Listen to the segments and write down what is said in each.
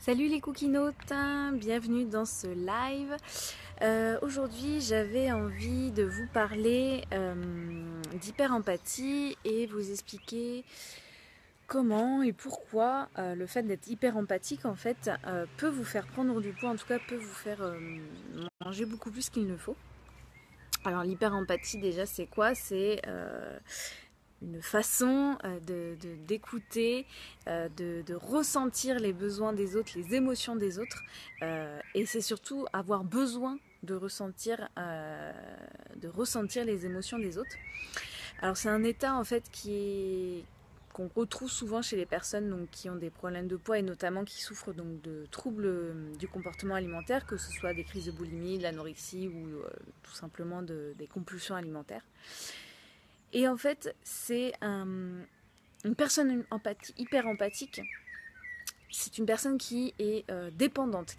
Salut les coquinotes, bienvenue dans ce live. Aujourd'hui j'avais envie de vous parler d'hyper-empathie et vous expliquer comment et pourquoi le fait d'être hyper empathique en fait peut vous faire prendre du poids, en tout cas peut vous faire manger beaucoup plus qu'il ne faut. Alors l'hyper empathie déjà c'est quoi? C'est une façon d'écouter, de ressentir les besoins des autres, les émotions des autres. Et c'est surtout avoir besoin de ressentir les émotions des autres. Alors c'est un état en fait qu'on retrouve souvent chez les personnes donc, qui ont des problèmes de poids et notamment qui souffrent donc, de troubles du comportement alimentaire, que ce soit des crises de boulimie, de l'anorexie ou tout simplement des compulsions alimentaires. Et en fait, c'est une personne hyper empathique. C'est une personne qui est dépendante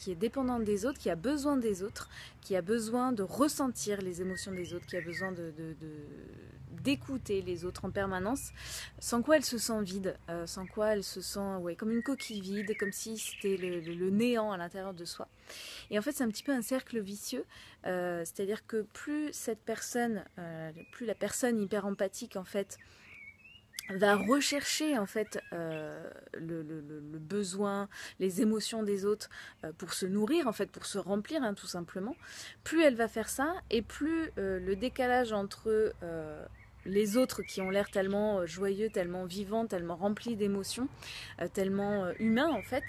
des autres, qui a besoin des autres, qui a besoin de ressentir les émotions des autres, qui a besoin d'écouter les autres en permanence, sans quoi elle se sent vide, sans quoi elle se sent comme une coquille vide, comme si c'était le néant à l'intérieur de soi. Et en fait, c'est un petit peu un cercle vicieux, c'est-à-dire que plus la personne hyper empathique en fait va rechercher en fait le besoin, les émotions des autres pour se nourrir, en fait pour se remplir tout simplement, plus elle va faire ça et plus le décalage entre les autres qui ont l'air tellement joyeux, tellement vivants, tellement remplis d'émotions, tellement humains en fait,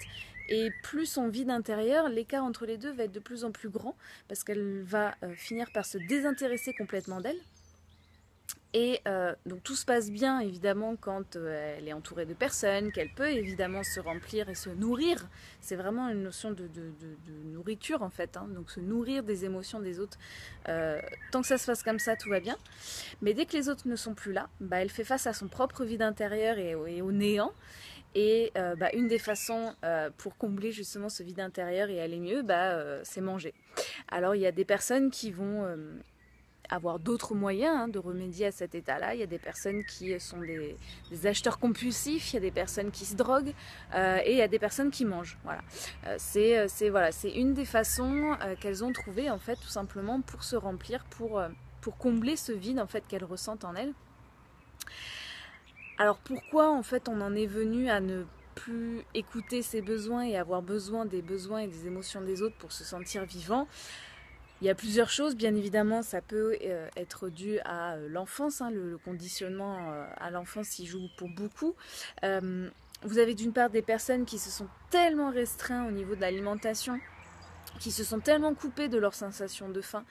et plus son vide intérieur, l'écart entre les deux va être de plus en plus grand parce qu'elle va finir par se désintéresser complètement d'elle. Et donc tout se passe bien évidemment quand elle est entourée de personnes, qu'elle peut évidemment se remplir et se nourrir. C'est vraiment une notion de nourriture en fait, donc se nourrir des émotions des autres. Tant que ça se passe comme ça, tout va bien. Mais dès que les autres ne sont plus là, elle fait face à son propre vide intérieur et au néant. Et une des façons pour combler justement ce vide intérieur et aller mieux, c'est manger. Alors il y a des personnes qui vont avoir d'autres moyens de remédier à cet état-là. Il y a des personnes qui sont des acheteurs compulsifs, il y a des personnes qui se droguent et il y a des personnes qui mangent. Voilà. C'est une des façons qu'elles ont trouvées en fait tout simplement pour se remplir, pour combler ce vide en fait qu'elles ressentent en elles. Alors pourquoi en fait on en est venu à ne plus écouter ses besoins et avoir besoin des besoins et des émotions des autres pour se sentir vivant? Il y a plusieurs choses, bien évidemment, ça peut être dû à l'enfance, le conditionnement à l'enfance y joue pour beaucoup. Vous avez d'une part des personnes qui se sont tellement restreintes au niveau de l'alimentation, qui se sont tellement coupées de leur sensation de faim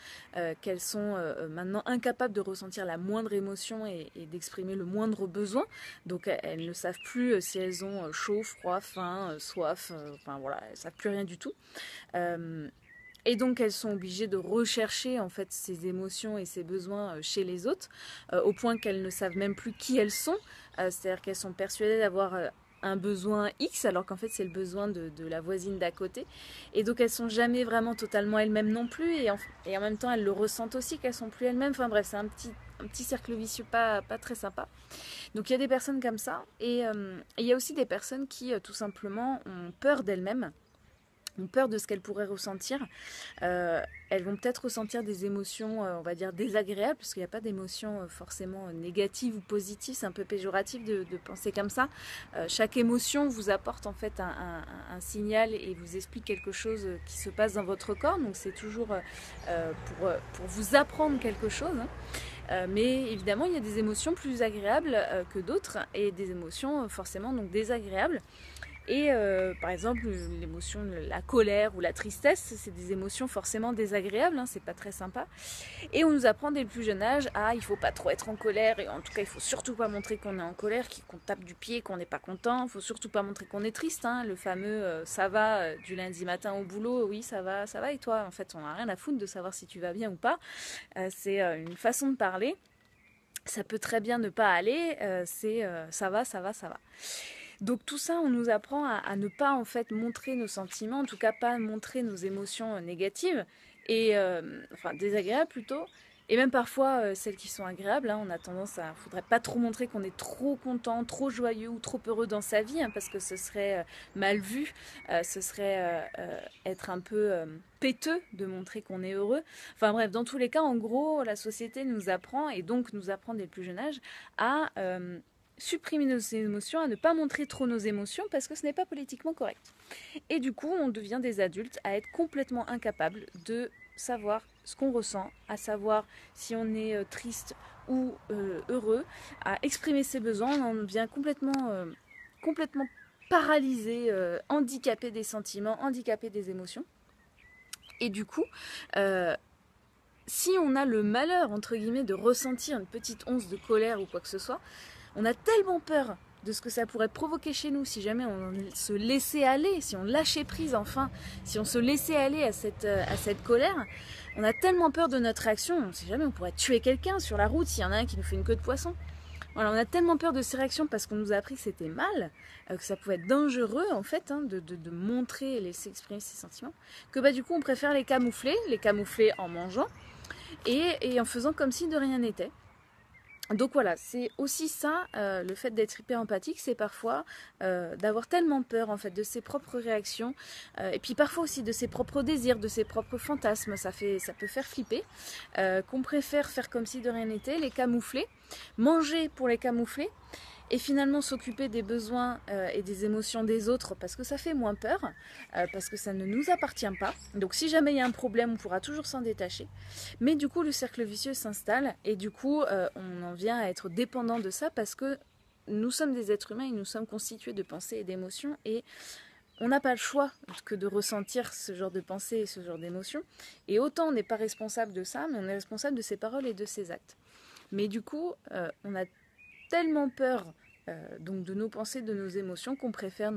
qu'elles sont maintenant incapables de ressentir la moindre émotion et d'exprimer le moindre besoin. Donc elles ne savent plus si elles ont chaud, froid, faim, soif, enfin voilà, elles ne savent plus rien du tout. Et donc elles sont obligées de rechercher en fait ces émotions et ces besoins chez les autres, au point qu'elles ne savent même plus qui elles sont. C'est-à-dire qu'elles sont persuadées d'avoir un besoin X, alors qu'en fait c'est le besoin de la voisine d'à côté. Et donc elles sont jamais vraiment totalement elles-mêmes non plus, et en même temps elles le ressentent aussi qu'elles sont plus elles-mêmes. Enfin bref, c'est un petit cercle vicieux pas très sympa. Donc il y a des personnes comme ça, et il y a aussi des personnes qui tout simplement ont peur d'elles-mêmes, ont peur de ce qu'elles pourraient ressentir. Elles vont peut-être ressentir des émotions, on va dire, désagréables, parce qu'il n'y a pas d'émotions forcément négatives ou positives, c'est un peu péjoratif de penser comme ça. Chaque émotion vous apporte en fait un signal et vous explique quelque chose qui se passe dans votre corps, donc c'est toujours pour vous apprendre quelque chose. Mais évidemment, il y a des émotions plus agréables que d'autres, et des émotions forcément donc désagréables. Et par exemple, l'émotion, la colère ou la tristesse, c'est des émotions forcément désagréables, c'est pas très sympa. Et on nous apprend dès le plus jeune âge, il faut pas trop être en colère, et en tout cas, il faut surtout pas montrer qu'on est en colère, qu'on tape du pied, qu'on n'est pas content, il faut surtout pas montrer qu'on est triste, le fameux ça va du lundi matin au boulot, oui ça va et toi? En fait, on n'a rien à foutre de savoir si tu vas bien ou pas. C'est une façon de parler. Ça peut très bien ne pas aller, ça va. Donc tout ça, on nous apprend à ne pas en fait montrer nos sentiments, en tout cas pas montrer nos émotions négatives et enfin désagréables plutôt. Et même parfois, celles qui sont agréables, hein, on a tendance à... faudrait pas trop montrer qu'on est trop content, trop joyeux ou trop heureux dans sa vie, hein, parce que ce serait mal vu, ce serait être un peu péteux de montrer qu'on est heureux. Enfin bref, dans tous les cas, en gros, la société nous apprend, et donc nous apprend dès le plus jeune âge, à supprimer nos émotions, à ne pas montrer trop nos émotions, parce que ce n'est pas politiquement correct. Et du coup, on devient des adultes à être complètement incapables de savoir ce qu'on ressent, à savoir si on est triste ou heureux, à exprimer ses besoins. On devient complètement paralysé, handicapé des sentiments, handicapé des émotions. Et du coup, si on a le malheur, entre guillemets, de ressentir une petite once de colère ou quoi que ce soit, on a tellement peur de ce que ça pourrait provoquer chez nous si jamais on se laissait aller, si on lâchait prise enfin, si on se laissait aller à cette colère. On a tellement peur de notre réaction, on ne sait jamais, on pourrait tuer quelqu'un sur la route s'il y en a un qui nous fait une queue de poisson. Voilà, on a tellement peur de ces réactions parce qu'on nous a appris que c'était mal, que ça pouvait être dangereux en fait, hein, de montrer et laisser exprimer ses sentiments, que bah, du coup on préfère les camoufler en mangeant et en faisant comme si de rien n'était. Donc voilà, c'est aussi ça, le fait d'être hyper empathique, c'est parfois d'avoir tellement peur en fait de ses propres réactions, et puis parfois aussi de ses propres désirs, de ses propres fantasmes, ça peut faire flipper, qu'on préfère faire comme si de rien n'était, les camoufler, manger pour les camoufler, et finalement s'occuper des besoins et des émotions des autres parce que ça fait moins peur, parce que ça ne nous appartient pas. Donc si jamais il y a un problème, on pourra toujours s'en détacher. Mais du coup, le cercle vicieux s'installe et du coup, on en vient à être dépendant de ça parce que nous sommes des êtres humains et nous sommes constitués de pensées et d'émotions et on n'a pas le choix que de ressentir ce genre de pensées et ce genre d'émotions. Et autant on n'est pas responsable de ça, mais on est responsable de ses paroles et de ses actes. Mais du coup, on a tellement peur donc de nos pensées, de nos émotions qu'on préfère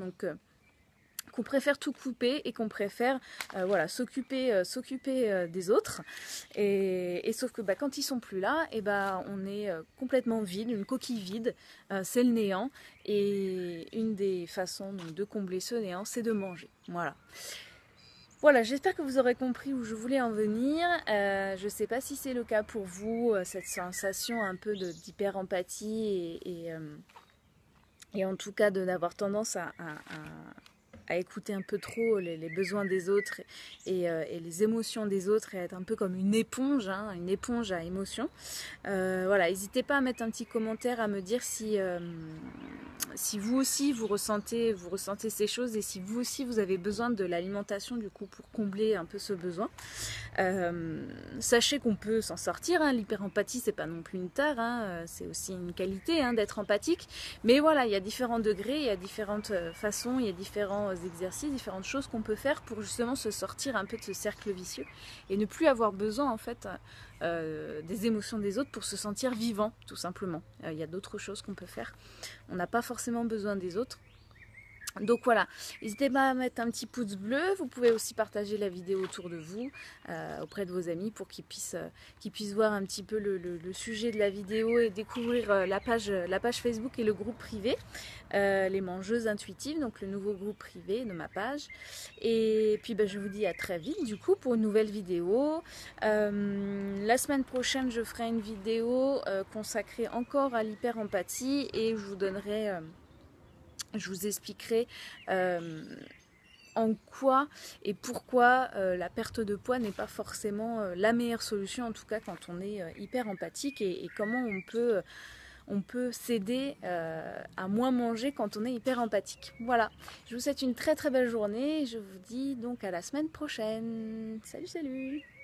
tout couper et qu'on préfère voilà, s'occuper des autres et sauf que bah, quand ils sont plus là et bah, on est complètement vide, une coquille vide, c'est le néant et une des façons donc, de combler ce néant c'est de manger. Voilà, j'espère que vous aurez compris où je voulais en venir. Je ne sais pas si c'est le cas pour vous, cette sensation un peu d'hyper-empathie et en tout cas d'avoir tendance à écouter un peu trop les besoins des autres et les émotions des autres et être un peu comme une éponge à émotions. Voilà, n'hésitez pas à mettre un petit commentaire, à me dire si vous aussi vous ressentez ces choses et si vous aussi vous avez besoin de l'alimentation du coup pour combler un peu ce besoin. Sachez qu'on peut s'en sortir, hein. L'hyper-empathie c'est pas non plus une tare, hein. C'est aussi une qualité hein, d'être empathique, mais voilà, il y a différents degrés, il y a différentes façons, il y a différents exercices, différentes choses qu'on peut faire pour justement se sortir un peu de ce cercle vicieux et ne plus avoir besoin en fait des émotions des autres pour se sentir vivant tout simplement. Il y a d'autres choses qu'on peut faire, on n'a pas forcément besoin des autres. Donc voilà, n'hésitez pas à mettre un petit pouce bleu, vous pouvez aussi partager la vidéo autour de vous, auprès de vos amis pour qu'ils puissent voir un petit peu le sujet de la vidéo et découvrir la page Facebook et le groupe privé, les mangeuses intuitives, donc le nouveau groupe privé de ma page. Et puis je vous dis à très vite du coup pour une nouvelle vidéo. La semaine prochaine je ferai une vidéo consacrée encore à l'hyper-empathie et je vous donnerai... je vous expliquerai en quoi et pourquoi la perte de poids n'est pas forcément la meilleure solution, en tout cas quand on est hyper empathique et comment on peut s'aider à moins manger quand on est hyper empathique. Voilà, je vous souhaite une très très belle journée et je vous dis donc à la semaine prochaine. Salut, salut!